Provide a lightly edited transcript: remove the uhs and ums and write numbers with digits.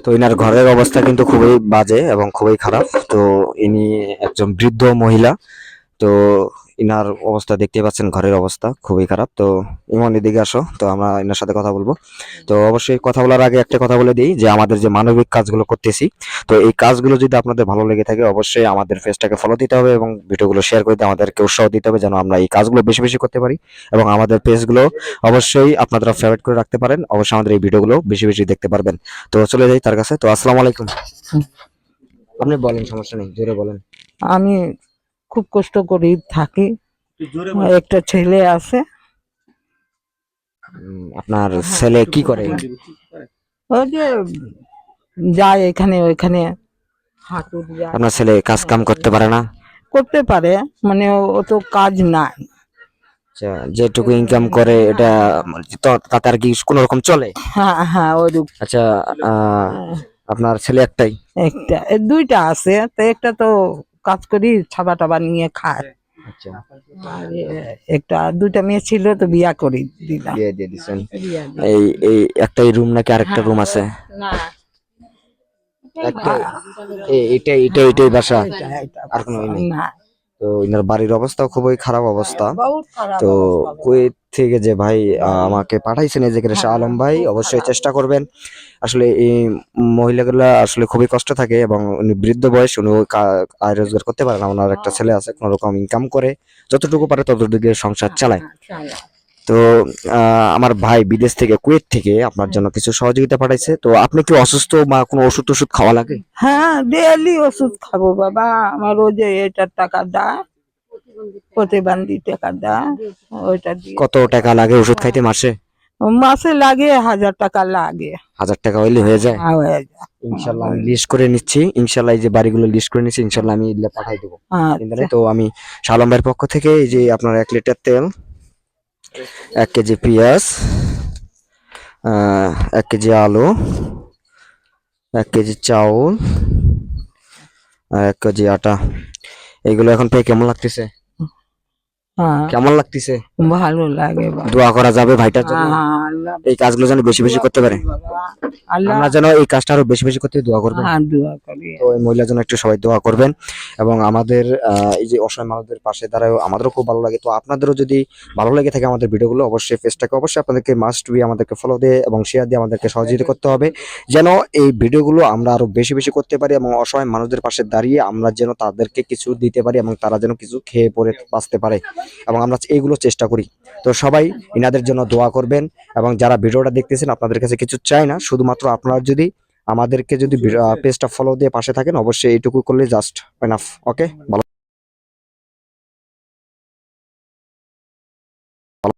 তো ইনার ঘরের অবস্থা কিন্তু খুবই বাজে এবং খুবই খারাপ। তো ইনি একজন বৃদ্ধ মহিলা। তো ইনার অবস্থা দেখতে পাচ্ছেন, ঘরের অবস্থা খুবই খারাপ। তো ইমন এদিকে আসো, তো আমরা ইনার সাথে কথা বলবো। তো অবশ্যই কথা বলার আগে একটা কথা বলে দিই যে আমাদের যে মানবিক কাজগুলো করতেছি, তো এই কাজগুলো যদি আপনাদের ভালো লেগে থাকে অবশ্যই আমাদের পেজটাকে ফলো দিতে হবে এবং ভিডিওগুলো শেয়ার করে দিয়ে আমাদেরকে উৎসাহ দিতে হবে যেন আমরা এই কাজগুলো বেশি বেশি করতে পারি। এবং আমাদের পেজগুলো অবশ্যই আপনারা ফেভারিট করে রাখতে পারেন, অবশ্যই আমাদের এই ভিডিওগুলো বেশি বেশি দেখতে পারবেন। তো চলে যাই তার কাছে। তো আসসালামু আলাইকুম। আপনি বলেন, সমস্যা নেই, জোরে বলেন। আমি খুব কষ্ট করে থাকি, একটা ছেলে আছে। আপনার ছেলে কি করে? ওই যে যায় এখানে ওইখানে হাঁটুর যায়। আপনার ছেলে কাজ কাম করতে পারে না? করতে পারে, মানে ও তো কাজ নাই। আচ্ছা, যেটুকু ইনকাম করে এটা তো তাতে আর কি কোনো রকম চলে? হ্যাঁ হ্যাঁ ওই আচ্ছা, আপনার ছেলে একটাই? একটা দুইটা আছে, তো একটা তো কাজ করি ছাবা টাবা নিয়ে খায়। আচ্ছা, আর একটা দুইটা মেয়ে ছিল তো বিয়া করে দিলাম। বিয়ে দিয়ে দিছেন? বিয়া দিয়ে এই এই একটাই রুম নাকি আরেকটা রুম আছে? না একটা, এটাই বাসা, আর কোনো নেই? না তো ইনার বাড়ির অবস্থা খুবই খারাপ অবস্থা। বহুত খারাপ তো অবস্থা। কুয়েত থেকে যে ভাই আমাকে পাঠাইছেন এই জায়গায়, শাহ আলম ভাই, অবশ্যই চেষ্টা করবেন। আসলে এই মহিলাগুলা আসলে খুবই কষ্ট থাকে এবং উনি বৃদ্ধ বয়স, উনি আয় রোজগার করতে পারে না। ওনার একটা ছেলে আছে, কোনো রকম ইনকাম করে, যতটুকু পারে ততটুকু সংসার চালায়। তো আমার ভাই বিদেশ থেকে, কুয়েত থেকে আপনার জন্য কিছু সহযোগিতা পাঠাইছে। তো আপনি কি অসুস্থ বা কোনো ওষুধ টষুধ খাওয়া লাগে? হ্যাঁ ডেলি ওষুধ খাবো বাবা, আমার ওই যে এটার টাকা দেয়, প্রতিবন্ধী টাকা দেয়, ওইটা দিয়ে। কত টাকা লাগে ওষুধ খাইতে মাসে? মাসে লাগে 1000 টাকা লাগে। 1000 টাকা হইলে হয়ে যায়? হ্যাঁ, হয়ে যায়। ইনশাল্লাহ আমি লিস্ট করে নিচ্ছি, ইনশাল্লাহ এই যে বাড়িগুলো লিস্ট করে নিচ্ছি, ইনশাল্লাহ আমি এগুলো পাঠাই দেবো। আচ্ছা। তো আমি শালম ভাইয়ের পক্ষ থেকে এই যে আপনার 1 লিটার তেল, 1 কেজি পেঁয়াজ, 1 কেজি আলু, 1 কেজি চাউল আর 1 কেজি আটা, এগুলো এখন পেয়ে কেমন লাগতেছে? হ্যাঁ কেমন লাগতেছে? ভালো লাগে বাবা। দোয়া করা যাবে ভাইটার জন্য, হ্যাঁ, আল্লাহ এই কাজগুলো যেন বেশি বেশি করতে পারে। বাবা, আল্লাহ আমরা যেন এই কাজটা আরো বেশি বেশি করতে দোয়া করবেন। হ্যাঁ দোয়া করি। তো এই মহিলার জন্য একটু সবাই দোয়া করবেন এবং আমাদের এই যে অসহায় মানুষদের পাশে দাঁড়ায় আমাদেরও খুব ভালো লাগে। তো আপনাদেরও যদি ভালো লেগে থাকে আমাদের ভিডিওগুলো, অবশ্যই পেজটাকে অবশ্যই আপনাদেরকে মাস্ট বি আমাদেরকে ফলো দিয়ে এবং শেয়ার দিয়ে আমাদেরকে সহযোগিতা করতে হবে যেন এই ভিডিওগুলো আমরা আরো বেশি বেশি করতে পারি এবং অসহায় মানুষদের পাশে দাঁড়িয়ে আমরা যেন তাদেরকে কিছু দিতে পারি এবং তারা যেন কিছু খেয়ে পরে বাঁচতে পারে এবং আমরা এইগুলো চেষ্টা করি। তো সবাই ইনাদের জন্য দোয়া করবেন এবং যারা ভিডিওটা দেখতেছেন আপনাদের কাছে কিছু চাই না, শুধুমাত্র আপনারা যদি আমাদেরকে যদি পেজটা ফলো দিয়ে পাশে থাকেন, অবশ্যই এইটুকু করলে জাস্ট এনাফ। ওকে, ভালো।